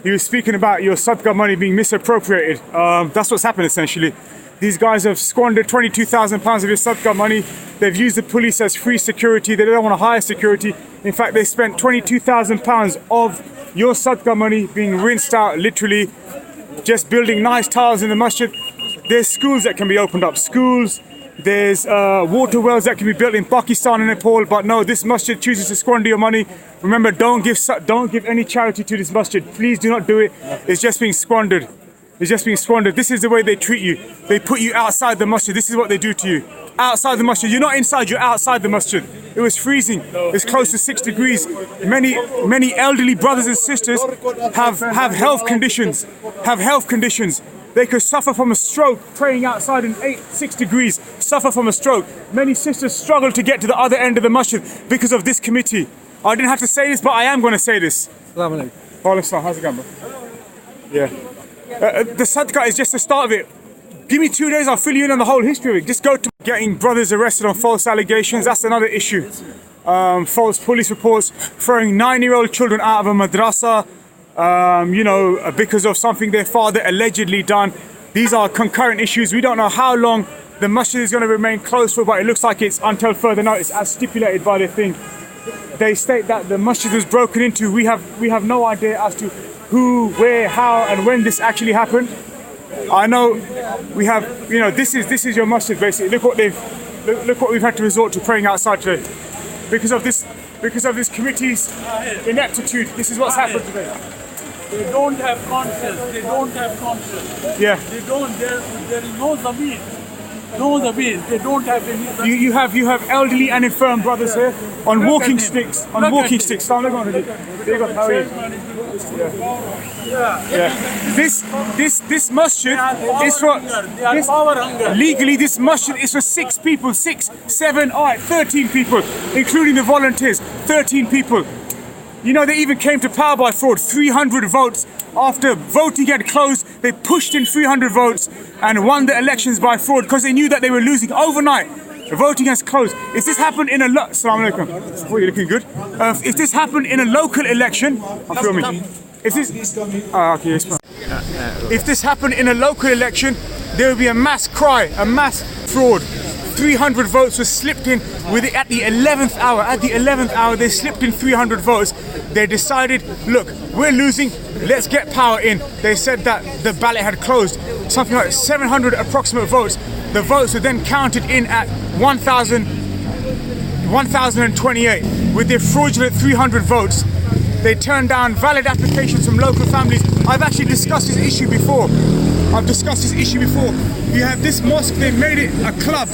He was speaking about your sadaqah money being misappropriated. That's what's happened essentially. These guys have squandered £22,000 of your sadaqah money. They've used the police as free security. They don't want to hire security. In fact, they spent £22,000 of your sadaqah money being rinsed out, literally, just building nice tiles in the masjid. There's schools that can be opened up. Schools. There's water wells that can be built in Pakistan and Nepal, but no, this masjid chooses to squander your money. Remember, don't give any charity to this masjid. Please do not do it. It's just being squandered. It's just being squandered. This is the way they treat you. They put you outside the masjid. This is what they do to you. Outside the masjid. You're not inside, you're outside the masjid. It was freezing. It's close to 6 degrees. Many elderly brothers and sisters have health conditions. They could suffer from a stroke praying outside in 6 degrees, suffer from a stroke. Many sisters struggle to get to the other end of the masjid because of this committee. I didn't have to say this, but I am going to say this. Assalamu alaikum. How's it going, bro? Yeah. The sadaqah is just the start of it. Give me 2 days, I'll fill you in on the whole history of it. Just go to getting brothers arrested on false allegations. That's another issue. False police reports, throwing 9-year-old children out of a madrasa. Because of something their father allegedly done. These are concurrent issues. We don't know how long the masjid is going to remain closed for, but it looks like it's until further notice, as stipulated by the thing. They state that the masjid was broken into. We have no idea as to who, where, how, and when this actually happened. I know we have, this is your masjid basically. Look what we've had to resort to praying outside today, because of this committee's ineptitude. This is what's happened today. They don't have conscience. Yeah. They don't. There is no zameen. No zameen. They don't have any zameen. You have elderly and infirm brothers here on walking sticks. There you go. How are you? Yeah. This masjid is for legally. This masjid is for 6 people, 6, 7, 13 people, including the volunteers. 13 people. They even came to power by fraud. 300 votes. After voting had closed, they pushed in 300 votes and won the elections by fraud because they knew that they were losing overnight. The voting has closed. If this happened in a Assalamu alaikum. Oh, you're looking good. If this happened in a local election, If this happened in a local election, there would be a mass cry, a mass fraud. 300 votes were slipped in at the 11th hour. At the 11th hour, they slipped in 300 votes. They decided, look, we're losing, let's get power in. They said that the ballot had closed. Something like 700 approximate votes. The votes were then counted in at 1,028 with their fraudulent 300 votes. They turned down valid applications from local families. I've actually discussed this issue before. You have this mosque, they made it a club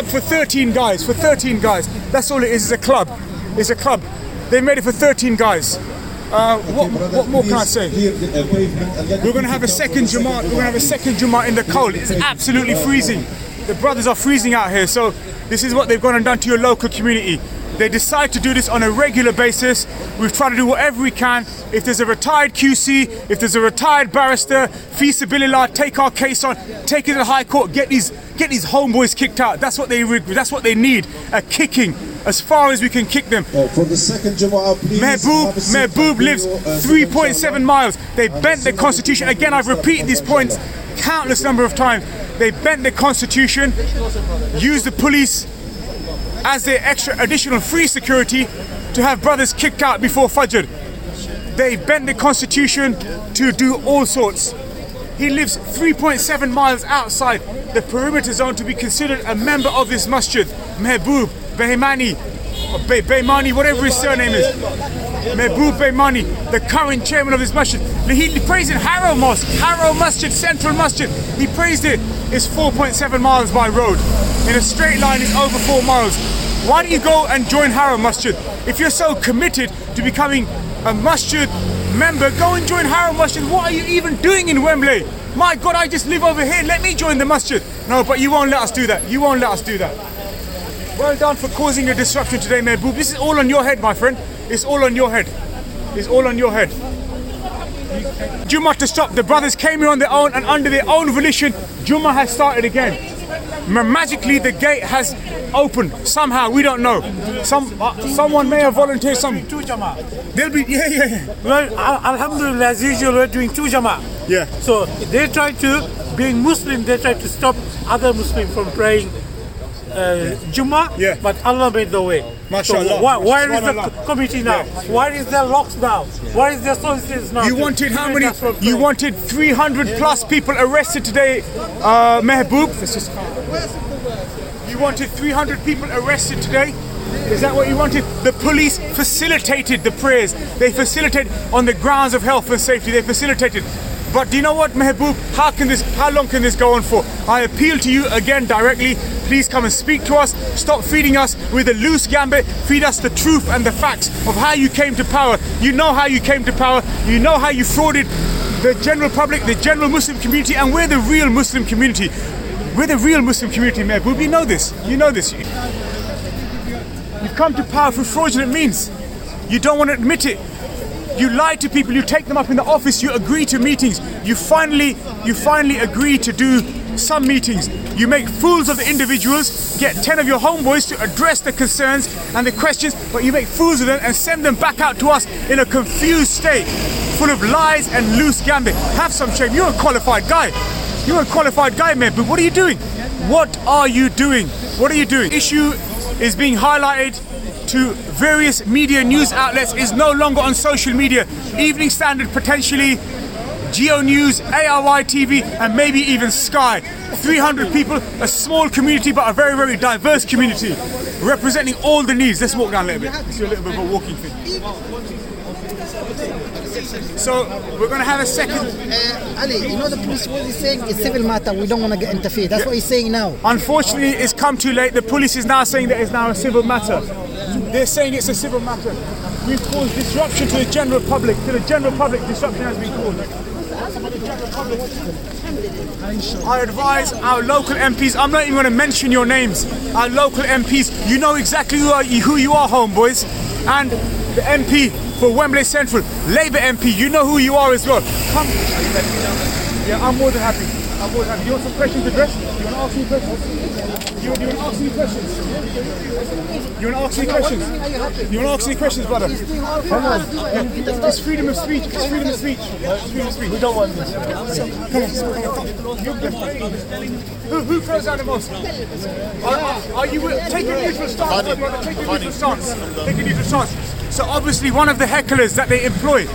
for 13 guys, That's all it is a club. It's a club. They made it for 13 guys. What more can I say? We're going to have a second Jummah in the cold. It's absolutely freezing. The brothers are freezing out here, so this is what they've gone and done to your local community. They decide to do this on a regular basis. We've tried to do whatever we can. If there's a retired QC, if there's a retired barrister, fi sabilillah, take our case on, take it to the High Court, get these homeboys kicked out. That's what they need, a kicking, as far as we can kick them. For the second Jummah, please. Mahboob lives 3.7 miles. They bent the constitution. Again, I've repeated these points countless number of times. They bent the constitution, used the police as their additional free security to have brothers kicked out before Fajr. They bent the constitution to do all sorts. He lives 3.7 miles outside the perimeter zone to be considered a member of this masjid. Mahboob Behmani, whatever his surname is. Mahboob Behmani, the current chairman of this masjid. He prays in Harrow Masjid, Central Masjid. He prays it. It's 4.7 miles by road. In a straight line, it's over 4 miles. Why don't you go and join Harrow Masjid? If you're so committed to becoming a masjid member, go and join Harrow Masjid. What are you even doing in Wembley? My God, I just live over here. Let me join the masjid. No, but you won't let us do that. Well done for causing a disruption today, Mahboob. This is all on your head, my friend. It's all on your head. Jummah to stop. The brothers came here on their own, and under their own volition, Jummah has started again. Magically, the gate has opened somehow. We don't know. Someone may have volunteered. Two Jama. They'll be yeah. Well, Alhamdulillah, as usual, we're doing two Jama. Yeah. So they try to, being Muslim, they try to stop other Muslims from praying Jummah, Yeah. but Allah made the way. MashaAllah. So where is the Subhanallah. committee now? Yeah. Where is their locks now? Where is their solicitors now? You wanted how many? That's what You I'm wanted 300 plus people arrested today, Mahboob. You wanted 300 people arrested today. Is that what you wanted? The police facilitated the prayers. They facilitated on the grounds of health and safety. They facilitated. But do you know what, Mahboob? How long can this go on for? I appeal to you again directly. Please come and speak to us. Stop feeding us with a loose gambit. Feed us the truth and the facts of how you came to power. You know how you came to power. You know how you frauded the general public, the general Muslim community, and we're the real Muslim community. We're the real Muslim community, Mahboob. You know this. You know this. You've come to power through fraudulent means. You don't want to admit it. You lie to people, you take them up in the office, you agree to meetings, you finally agree to do some meetings. You make fools of the individuals, get 10 of your homeboys to address the concerns and the questions, but you make fools of them and send them back out to us in a confused state, full of lies and loose gambit. Have some shame. You're a qualified guy. You're a qualified guy, man, but what are you doing? What are you doing? What are you doing? Issue is being highlighted to various media news outlets, is no longer on social media. Evening Standard potentially, Geo News, ARY TV, and maybe even Sky. 300 people, a small community but a very, very diverse community, representing all the needs. Let's walk down a little bit. Let's do a little bit of a walking thing. So we're going to have a second. Ali, you know the police, what he's saying is civil matter, we don't want to get interfered. That's what he's saying now. Unfortunately, it's come too late. The police is now saying that it's now a civil matter. They're saying it's a civil matter. We've caused disruption to the general public. To the general public, disruption has been caused. I advise our local MPs, I'm not even going to mention your names, our local MPs, you know exactly who you are, homeboys. And the MP for Wembley Central, Labour MP, you know who you are as well. Come. Yeah, I'm more than happy. I'm more than happy. You want some questions addressed? You want to ask me questions? You want to ask me questions? You want to ask me questions? You want to ask me questions, brother? Come on. It's freedom of speech. It's freedom of speech. It's freedom of speech. We don't want this. Come on. Who throws out the most? Are you take a neutral stance, brother? Take a neutral stance. Take a neutral stance. So obviously one of the hecklers that they employ,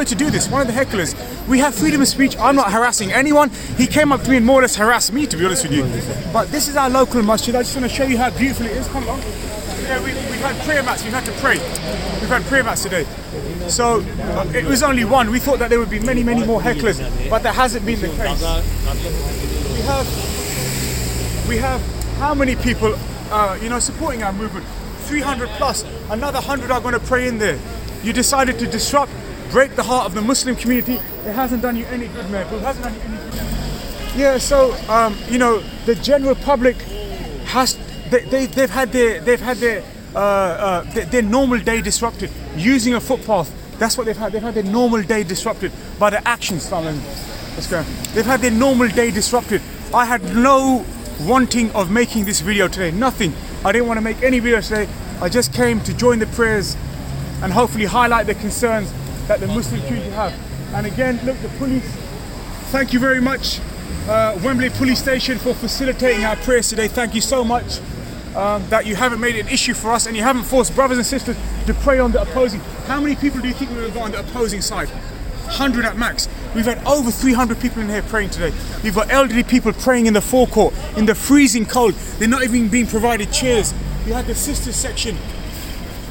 to do this, one of the hecklers, we have freedom of speech. I'm not harassing anyone. He came up to me and more or less harassed me, to be honest with you. But this is our local masjid. I just want to show you how beautiful it is. Come along. Yeah, we've had prayer mats. We've had to pray. We've had prayer mats today. So it was only one. We thought that there would be many, many more hecklers, but that hasn't been the case. We have how many people, supporting our movement? 300 plus. Another 100 are going to pray in there. You decided to disrupt, break the heart of the Muslim community. It hasn't done you any good, man. It hasn't done you any good. Yeah. So the general public has they've had their normal day disrupted using a footpath. That's what they've had. They've had their normal day disrupted by their actions. Let's go. They've had their normal day disrupted. I had no wanting of making this video today. Nothing. I didn't want to make any video today. I just came to join the prayers and hopefully highlight the concerns that the Muslim community have. And again, look, the police, thank you very much, Wembley Police Station, for facilitating our prayers today. Thank you so much that you haven't made it an issue for us and you haven't forced brothers and sisters to pray on the opposing. How many people do you think we will go on the opposing side? 100 at max. We've had over 300 people in here praying today. We've got elderly people praying in the forecourt in the freezing cold. They're not even being provided chairs. You had the sisters section.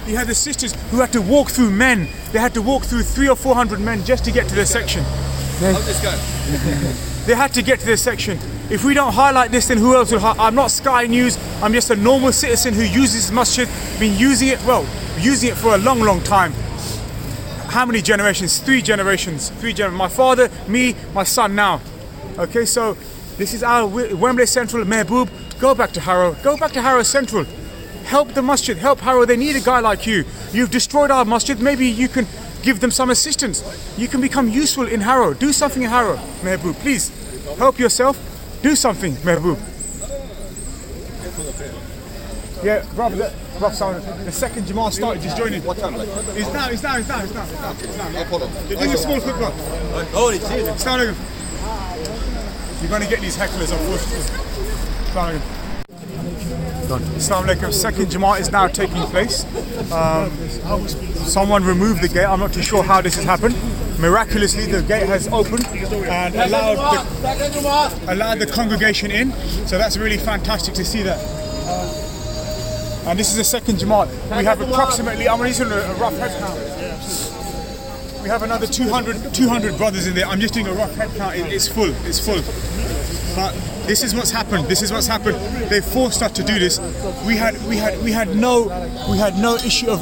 You had the sisters who had to walk through men. They had to walk through 300 or 400 men just to get to their section. They had to get to their section. If we don't highlight this, then who else will highlight? I'm not Sky News. I'm just a normal citizen who uses masjid. Been using it for a long, long time. How many generations? 3 generations. My father, me, my son now. Okay, so this is our Wembley Central, Mahboob. Go back to Harrow. Go back to Harrow Central. Help the masjid. Help Harrow. They need a guy like you. You've destroyed our masjid. Maybe you can give them some assistance. You can become useful in Harrow. Do something in Harrow, Mahboob. Please help yourself. Do something, Mahboob. Yeah, brother, the second Jamaat started, just joining. What time? It's now. They're doing a small football. Assalamualaikum. You're going to get these hecklers, unfortunately. Assalamualaikum. Second Jamaat is now taking place. Someone removed the gate. I'm not too sure how this has happened. Miraculously, the gate has opened and allowed the congregation in. So that's really fantastic to see that. And this is the second Jamaat. We have approximately, I'm using a rough head count. We have another 200 brothers in there. I'm just doing a rough head count. It's full. But this is what's happened. They forced us to do this. We had no issue of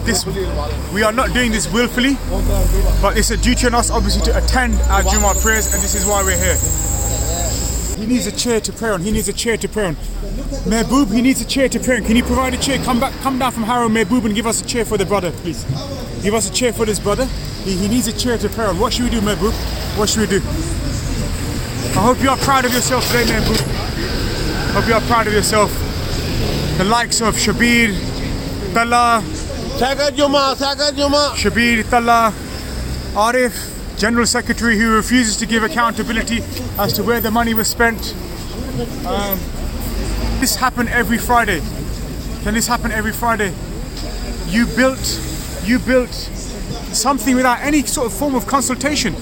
this. We are not doing this willfully, but it's a duty on us, obviously, to attend our Jummah prayers, and this is why we're here. He needs a chair to pray on. Mahboob, he needs a chair to pray on. Can you provide a chair? Come down from Harrow, Mahboob, and give us a chair for the brother, please. Give us a chair for this brother. He needs a chair to pray on. What should we do, Mahboob? What should we do? I hope you are proud of yourself today, Mahboob. Hope you are proud of yourself. The likes of Shabir, Talla, Shabir, Talla, Arif, General Secretary, who refuses to give accountability as to where the money was spent. This happened every Friday. Can this happen every Friday? You built something without any sort of form of consultation.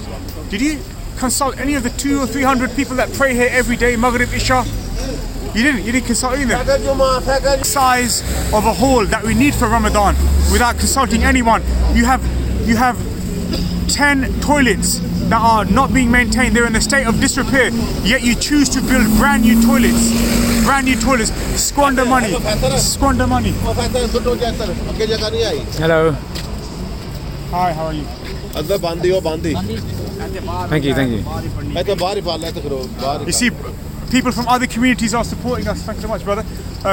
Did you consult any of the 200 or 300 people that pray here every day, Maghrib, Isha? You didn't consult any of them. The size of a hall that we need for Ramadan without consulting anyone. You have 10 toilets that are not being maintained. They're in a state of disrepair, yet you choose to build brand new toilets. Squander money. Hello. Hi, how are you? Thank you. You see, people from other communities are supporting us. Thanks so much, brother.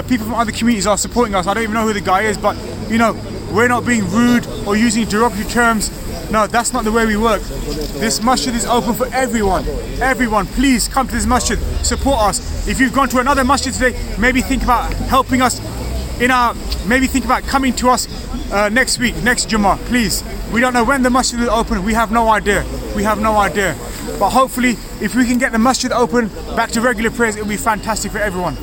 People from other communities are supporting us. I don't even know who the guy is, but you know, we're not being rude or using derogatory terms. No, that's not the way we work. This masjid is open for everyone. Everyone, please come to this masjid. Support us. If you've gone to another masjid today, maybe think about helping us maybe think about coming to us next week, next Jummah, please. We don't know when the masjid will open. We have no idea. But hopefully, if we can get the masjid open back to regular prayers, it'll be fantastic for everyone.